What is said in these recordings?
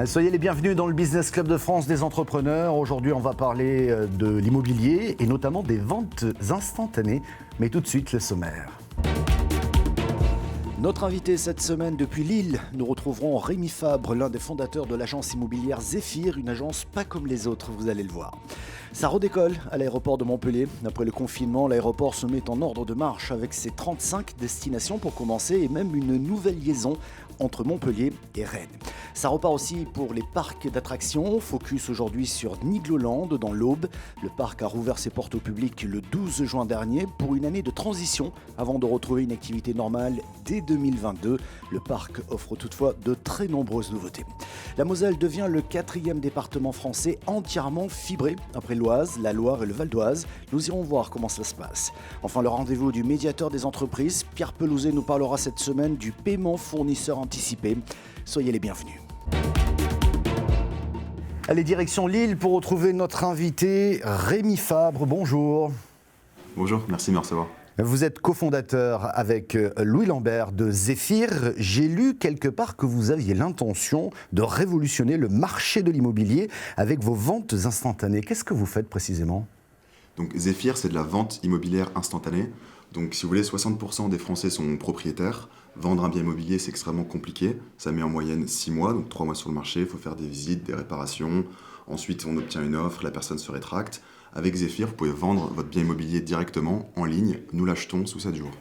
Soyez les bienvenus dans le Business Club de France des entrepreneurs. Aujourd'hui, on va parler de l'immobilier et notamment des ventes instantanées. Mais tout de suite, le sommaire. Notre invité cette semaine depuis Lille, nous retrouverons Rémi Fabre, l'un des fondateurs de l'agence immobilière Zéphyr, une agence pas comme les autres, vous allez le voir. Ça redécolle à l'aéroport de Montpellier. Après le confinement, l'aéroport se met en ordre de marche avec ses 35 destinations pour commencer et même une nouvelle liaison entre Montpellier et Rennes. Ça repart aussi pour les parcs d'attractions. Focus aujourd'hui sur Nigloland dans l'Aube. Le parc a rouvert ses portes au public le 12 juin dernier pour une année de transition avant de retrouver une activité normale dès 2022. Le parc offre toutefois de très nombreuses nouveautés. La Moselle devient le 4e département français entièrement fibré après l'Oise, la Loire et le Val d'Oise. Nous irons voir comment ça se passe. Enfin, le rendez-vous du médiateur des entreprises, Pierre Pelouzet, nous parlera cette semaine du paiement fournisseur anticipé. Soyez les bienvenus. Allez, direction Lille pour retrouver notre invité Rémi Fabre. Bonjour. Bonjour, merci de me recevoir. Vous êtes cofondateur avec Louis Lambert de Zéphyr. J'ai lu quelque part que vous aviez l'intention de révolutionner le marché de l'immobilier avec vos ventes instantanées. Qu'est-ce que vous faites précisément ? Donc Zéphyr, c'est de la vente immobilière instantanée. Donc si vous voulez, 60% des Français sont propriétaires. Vendre un bien immobilier, c'est extrêmement compliqué. Ça met en moyenne 6 mois, donc 3 mois sur le marché. Il faut faire des visites, des réparations. Ensuite, on obtient une offre, la personne se rétracte. Avec Zéphyr, vous pouvez vendre votre bien immobilier directement, en ligne. Nous l'achetons sous 7 jours.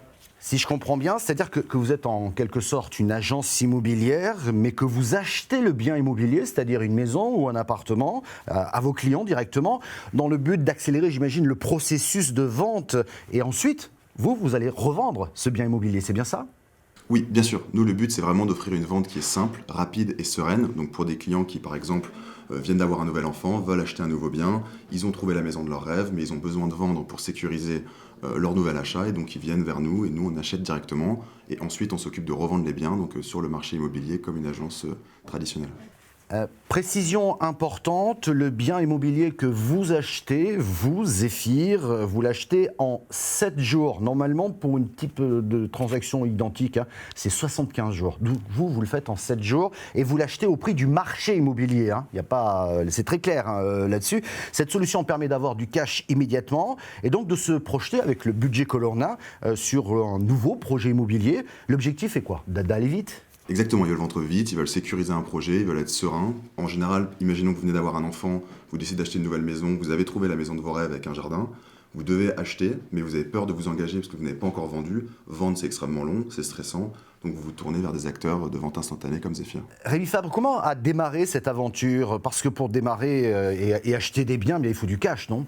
Si je comprends bien, c'est-à-dire que vous êtes en quelque sorte une agence immobilière, mais que vous achetez le bien immobilier, c'est-à-dire une maison ou un appartement, à vos clients directement, dans le but d'accélérer, j'imagine, le processus de vente. Et ensuite, vous allez revendre ce bien immobilier, c'est bien ça ? Oui, bien sûr. Nous, le but, c'est vraiment d'offrir une vente qui est simple, rapide et sereine. Donc pour des clients qui, par exemple, viennent d'avoir un nouvel enfant, veulent acheter un nouveau bien, ils ont trouvé la maison de leur rêve, mais ils ont besoin de vendre pour sécuriser leur nouvel achat, et donc ils viennent vers nous, et nous, on achète directement. Et ensuite, on s'occupe de revendre les biens donc, sur le marché immobilier comme une agence traditionnelle. Précision importante, le bien immobilier que vous achetez, vous, Zéphyr, vous l'achetez en 7 jours. Normalement, pour une type de transaction identique, c'est 75 jours. Vous le faites en 7 jours et vous l'achetez au prix du marché immobilier. Il y a pas, c'est très clair là-dessus. Cette solution permet d'avoir du cash immédiatement et donc de se projeter avec le budget que l'on a sur un nouveau projet immobilier. L'objectif est quoi ? D'aller vite ? Exactement, ils veulent vendre vite, ils veulent sécuriser un projet, ils veulent être sereins. En général, imaginons que vous venez d'avoir un enfant, vous décidez d'acheter une nouvelle maison, vous avez trouvé la maison de vos rêves avec un jardin, vous devez acheter, mais vous avez peur de vous engager parce que vous n'avez pas encore vendu. Vendre, c'est extrêmement long, c'est stressant, donc vous vous tournez vers des acteurs de vente instantanée comme Zéphyr. Rémi Fabre, comment a démarré cette aventure ? Parce que pour démarrer et acheter des biens, il faut du cash, non ?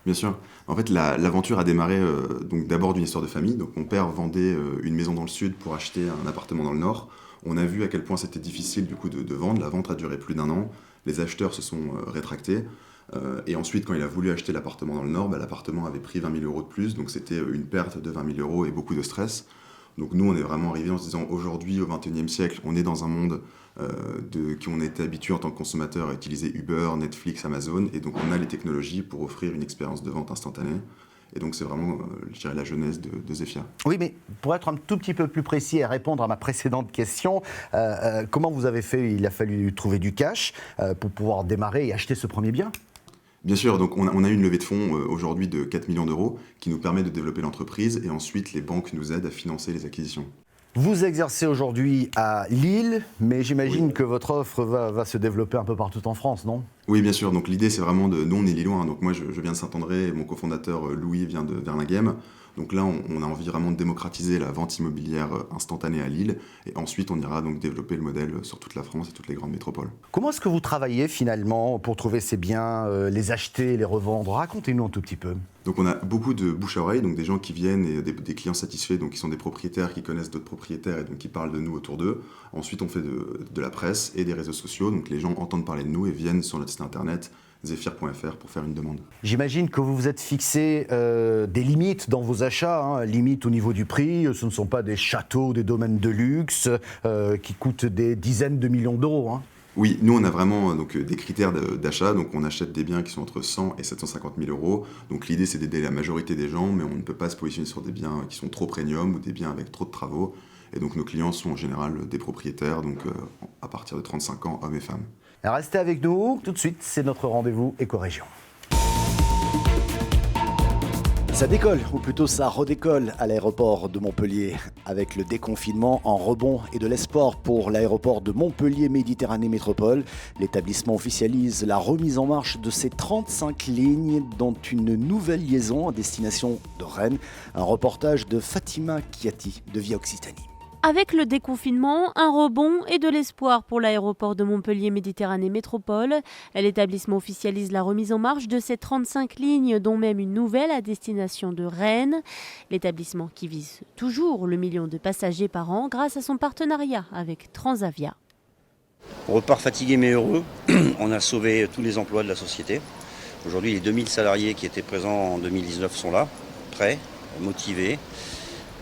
Bien sûr. En fait, l'aventure a démarré donc d'abord d'une histoire de famille. Donc mon père vendait une maison dans le sud pour acheter un appartement dans le nord. On a vu à quel point c'était difficile du coup de vendre. La vente a duré plus d'1 an. Les acheteurs se sont rétractés. Et ensuite, quand il a voulu acheter l'appartement dans le nord, l'appartement avait pris 20 000 € de plus. Donc c'était une perte de 20 000 € et beaucoup de stress. Donc nous, on est vraiment arrivés en se disant aujourd'hui, au XXIe siècle, on est dans un monde qui on était habitué en tant que consommateur à utiliser Uber, Netflix, Amazon. Et donc on a les technologies pour offrir une expérience de vente instantanée. Et donc c'est vraiment, je dirais, la jeunesse de Zéphyr. Oui, mais pour être un tout petit peu plus précis et répondre à ma précédente question, comment vous avez fait ? Il a fallu trouver du cash pour pouvoir démarrer et acheter ce premier bien ? Bien sûr, donc on a eu une levée de fonds aujourd'hui de 4 millions d'euros qui nous permet de développer l'entreprise et ensuite les banques nous aident à financer les acquisitions. Vous exercez aujourd'hui à Lille, mais j'imagine que votre offre va se développer un peu partout en France, non ? Oui, bien sûr. Donc l'idée, c'est vraiment de... Nous, on est lillois. Donc moi, je viens de Saint-André et mon cofondateur Louis vient de Verlinghem. Donc là, on a envie vraiment de démocratiser la vente immobilière instantanée à Lille. Et ensuite, on ira donc développer le modèle sur toute la France et toutes les grandes métropoles. Comment est-ce que vous travaillez finalement pour trouver ces biens, les acheter, les revendre ? Racontez-nous un tout petit peu. Donc on a beaucoup de bouche à oreille, donc des gens qui viennent et des clients satisfaits, donc qui sont des propriétaires, qui connaissent d'autres propriétaires et donc qui parlent de nous autour d'eux. Ensuite, on fait de la presse et des réseaux sociaux, donc les gens entendent parler de nous et viennent sur notre site internet zéphyr.fr pour faire une demande. J'imagine que vous vous êtes fixé des limites dans vos achats, limites au niveau du prix. Ce ne sont pas des châteaux, des domaines de luxe qui coûtent des dizaines de millions d'euros. Oui, nous on a vraiment donc, des critères d'achat, donc on achète des biens qui sont entre 100 et 750 000 €. Donc l'idée c'est d'aider la majorité des gens, mais on ne peut pas se positionner sur des biens qui sont trop premium ou des biens avec trop de travaux. Et donc nos clients sont en général des propriétaires, donc à partir de 35 ans, hommes et femmes. Restez avec nous, tout de suite, c'est notre rendez-vous Éco-Région. Ça décolle, ou plutôt ça redécolle à l'aéroport de Montpellier. Avec le déconfinement en rebond et de l'espoir pour l'aéroport de Montpellier Méditerranée Métropole, l'établissement officialise la remise en marche de ses 35 lignes, dont une nouvelle liaison à destination de Rennes. Un reportage de Fatima Kiati de Via Occitanie. Avec le déconfinement, un rebond et de l'espoir pour l'aéroport de Montpellier Méditerranée Métropole. L'établissement officialise la remise en marche de ses 35 lignes, dont même une nouvelle à destination de Rennes. L'établissement qui vise toujours le million de passagers par an grâce à son partenariat avec Transavia. On repart fatigué mais heureux. On a sauvé tous les emplois de la société. Aujourd'hui, les 2000 salariés qui étaient présents en 2019 sont là, prêts, motivés.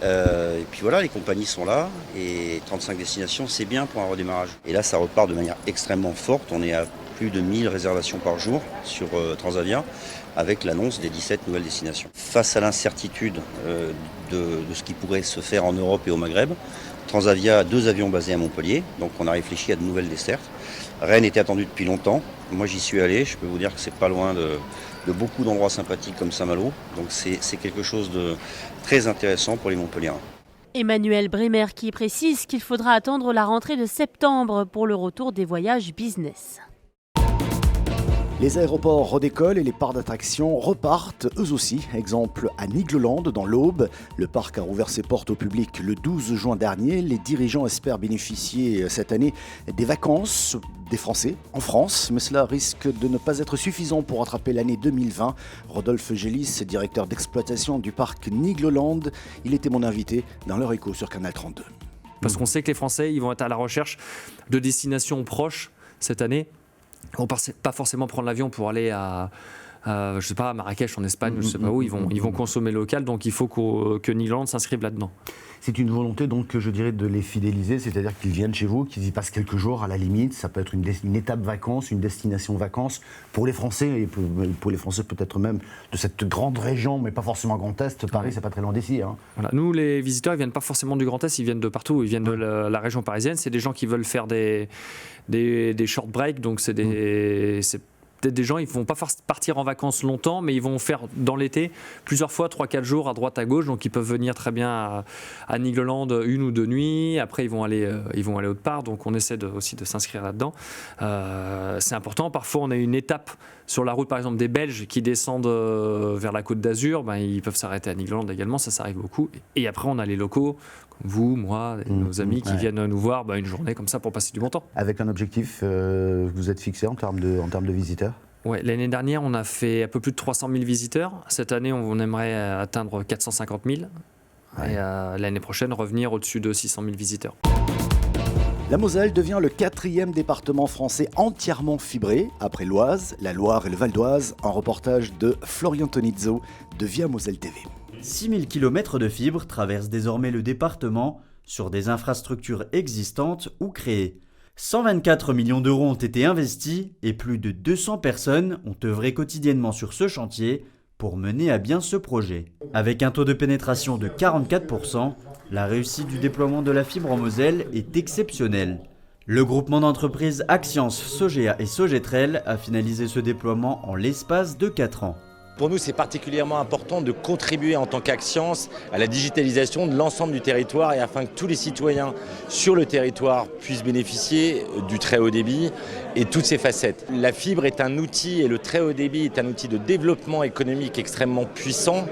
Et puis voilà, les compagnies sont là et 35 destinations, c'est bien pour un redémarrage. Et là, ça repart de manière extrêmement forte. On est à plus de 1000 réservations par jour sur Transavia avec l'annonce des 17 nouvelles destinations. Face à l'incertitude de ce qui pourrait se faire en Europe et au Maghreb, Transavia a 2 avions basés à Montpellier, donc on a réfléchi à de nouvelles dessertes. Rennes était attendu depuis longtemps. Moi, j'y suis allé. Je peux vous dire que c'est pas loin de beaucoup d'endroits sympathiques comme Saint-Malo. Donc c'est quelque chose de très intéressant pour les Montpelliérains. Emmanuel Bremer qui précise qu'il faudra attendre la rentrée de septembre pour le retour des voyages business. Les aéroports redécollent et les parcs d'attractions repartent eux aussi. Exemple à Nigloland dans l'Aube. Le parc a rouvert ses portes au public le 12 juin dernier. Les dirigeants espèrent bénéficier cette année des vacances des Français en France, mais cela risque de ne pas être suffisant pour rattraper l'année 2020. Rodolphe Gélis, directeur d'exploitation du parc Nigloland, il était mon invité dans l'heure écho sur Canal 32. Parce qu'on sait que les Français ils vont être à la recherche de destinations proches cette année. On ne va pas forcément prendre l'avion pour aller à Marrakech en Espagne, je ne sais pas où, ils vont consommer local, donc il faut que Nigloland s'inscrive là-dedans. C'est une volonté donc, je dirais, de les fidéliser, c'est-à-dire qu'ils viennent chez vous, qu'ils y passent quelques jours à la limite, ça peut être une étape vacances, une destination vacances pour les Français, et pour les Français peut-être même de cette grande région, mais pas forcément Grand Est, Paris c'est pas très loin d'ici. Hein. Voilà. Nous les visiteurs ils viennent pas forcément du Grand Est, ils viennent de partout, ils viennent de la région parisienne, c'est des gens qui veulent faire des short breaks, donc c'est peut-être des gens, ils ne vont pas partir en vacances longtemps, mais ils vont faire dans l'été plusieurs fois 3-4 jours à droite à gauche, donc ils peuvent venir très bien à Nigloland 1 ou 2 nuits, après ils vont aller autre part, donc on essaie aussi de s'inscrire là-dedans. C'est important, parfois on a une étape sur la route par exemple des Belges qui descendent vers la Côte d'Azur, ils peuvent s'arrêter à Nigloland également, ça arrive beaucoup, et après on a les locaux, comme vous, moi, et nos amis qui viennent nous voir une journée comme ça pour passer du bon temps. Avec un objectif que vous êtes fixé en termes de visiteurs ? Ouais, l'année dernière, on a fait un peu plus de 300 000 visiteurs. Cette année, on aimerait atteindre 450 000. Ouais. Et l'année prochaine, revenir au-dessus de 600 000 visiteurs. La Moselle devient le 4e département français entièrement fibré, après l'Oise, la Loire et le Val d'Oise. Un reportage de Florian Tonizzo de Via Moselle TV. 6000 km de fibres traversent désormais le département sur des infrastructures existantes ou créées. 124 millions d'euros ont été investis et plus de 200 personnes ont œuvré quotidiennement sur ce chantier pour mener à bien ce projet. Avec un taux de pénétration de 44%, la réussite du déploiement de la fibre en Moselle est exceptionnelle. Le groupement d'entreprises Axians, Sogea et Sogetrel a finalisé ce déploiement en l'espace de 4 ans. Pour nous, c'est particulièrement important de contribuer en tant qu'Axians à la digitalisation de l'ensemble du territoire et afin que tous les citoyens sur le territoire puissent bénéficier du très haut débit et toutes ses facettes. La fibre est un outil et le très haut débit est un outil de développement économique extrêmement puissant,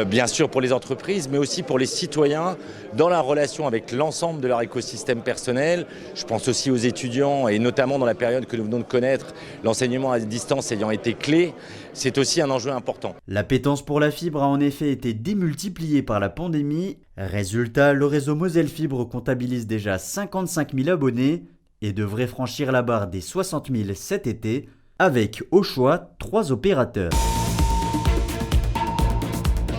bien sûr pour les entreprises, mais aussi pour les citoyens dans la relation avec l'ensemble de leur écosystème personnel. Je pense aussi aux étudiants et notamment dans la période que nous venons de connaître, l'enseignement à distance ayant été clé, c'est aussi un enjeu important. L'appétence pour la fibre a en effet été démultipliée par la pandémie. Résultat, le réseau Moselle Fibre comptabilise déjà 55 000 abonnés et devrait franchir la barre des 60 000 cet été, avec au choix 3 opérateurs.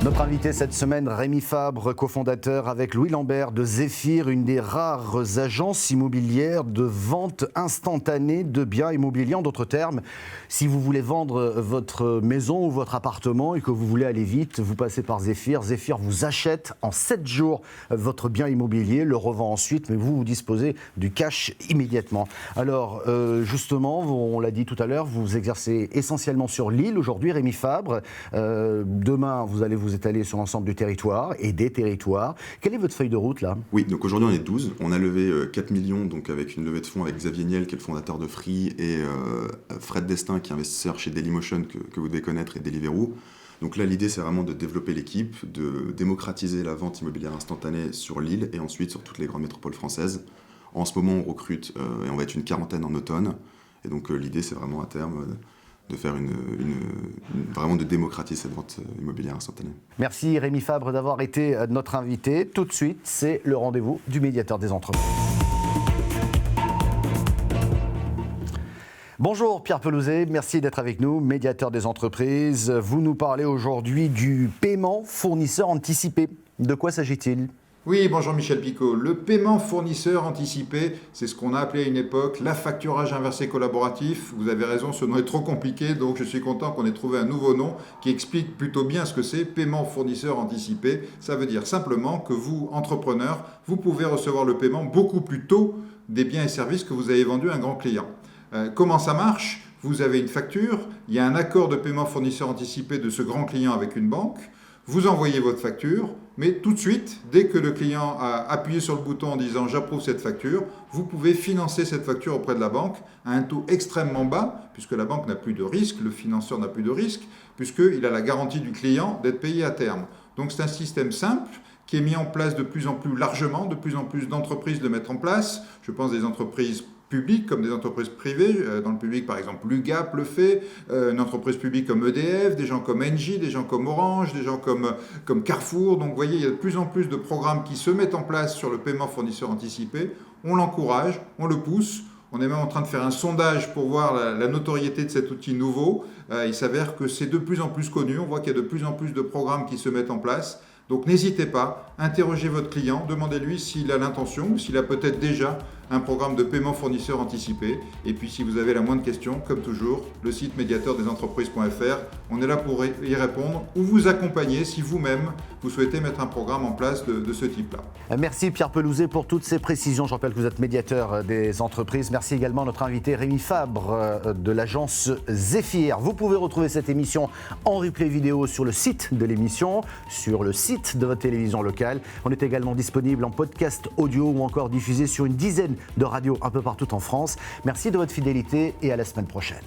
Notre invité cette semaine, Rémi Fabre, cofondateur avec Louis Lambert de Zéphyr, une des rares agences immobilières de vente instantanée de biens immobiliers. En d'autres termes, si vous voulez vendre votre maison ou votre appartement et que vous voulez aller vite, vous passez par Zéphyr. Zéphyr vous achète en 7 jours votre bien immobilier, le revend ensuite, mais vous disposez du cash immédiatement. Alors, justement, on l'a dit tout à l'heure, vous exercez essentiellement sur l'île aujourd'hui, Rémi Fabre. Demain, vous allez vous étaler sur l'ensemble du territoire et des territoires. Quelle est votre feuille de route là ? Oui, donc aujourd'hui on est 12. On a levé 4 millions donc avec une levée de fonds avec Xavier Niel qui est le fondateur de Free et Fred Destin qui est investisseur chez Dailymotion que vous devez connaître et Deliveroo. Donc là l'idée c'est vraiment de développer l'équipe, de démocratiser la vente immobilière instantanée sur l'île et ensuite sur toutes les grandes métropoles françaises. En ce moment on recrute et on va être une quarantaine en automne. Et donc l'idée c'est vraiment à terme de faire vraiment de démocratiser cette vente immobilière instantanée. Merci Rémi Fabre d'avoir été notre invité. Tout de suite, c'est le rendez-vous du médiateur des entreprises. Bonjour Pierre Pelouzet, merci d'être avec nous, médiateur des entreprises. Vous nous parlez aujourd'hui du paiement fournisseur anticipé. De quoi s'agit-il ? Oui, bonjour Michel Picot. Le paiement fournisseur anticipé, c'est ce qu'on a appelé à une époque l'affacturage inversé collaboratif. Vous avez raison, ce nom est trop compliqué, donc je suis content qu'on ait trouvé un nouveau nom qui explique plutôt bien ce que c'est, paiement fournisseur anticipé. Ça veut dire simplement que vous, entrepreneur, vous pouvez recevoir le paiement beaucoup plus tôt des biens et services que vous avez vendus à un grand client. Comment ça marche ? Vous avez une facture, il y a un accord de paiement fournisseur anticipé de ce grand client avec une banque. Vous envoyez votre facture, mais tout de suite, dès que le client a appuyé sur le bouton en disant « j'approuve cette facture », vous pouvez financer cette facture auprès de la banque à un taux extrêmement bas, puisque la banque n'a plus de risque, le financeur n'a plus de risque, puisqu'il a la garantie du client d'être payé à terme. Donc c'est un système simple qui est mis en place de plus en plus largement, de plus en plus d'entreprises le mettent en place. Je pense des entreprises publiques comme des entreprises privées. Dans le public, par exemple, l'UGAP le fait, une entreprise publique comme EDF, des gens comme Engie, des gens comme Orange, des gens comme Carrefour. Donc vous voyez, il y a de plus en plus de programmes qui se mettent en place sur le paiement fournisseur anticipé. On l'encourage, on le pousse. On est même en train de faire un sondage pour voir la notoriété de cet outil nouveau. Il s'avère que c'est de plus en plus connu. On voit qu'il y a de plus en plus de programmes qui se mettent en place. Donc n'hésitez pas, interrogez votre client, demandez-lui s'il a l'intention ou s'il a peut-être déjà un programme de paiement fournisseur anticipé. Et puis si vous avez la moindre question, comme toujours, le site médiateurdesentreprises.fr, on est là pour y répondre ou vous accompagner si vous-même vous souhaitez mettre un programme en place de ce type-là. Merci Pierre Pelouzet pour toutes ces précisions. Je rappelle que vous êtes médiateur des entreprises. Merci également à notre invité Rémi Fabre de l'agence Zéphyr. Vous pouvez retrouver cette émission en replay vidéo sur le site de l'émission, sur le site de votre télévision locale. On est également disponible en podcast audio ou encore diffusé sur une dizaine de radios un peu partout en France. Merci de votre fidélité et à la semaine prochaine.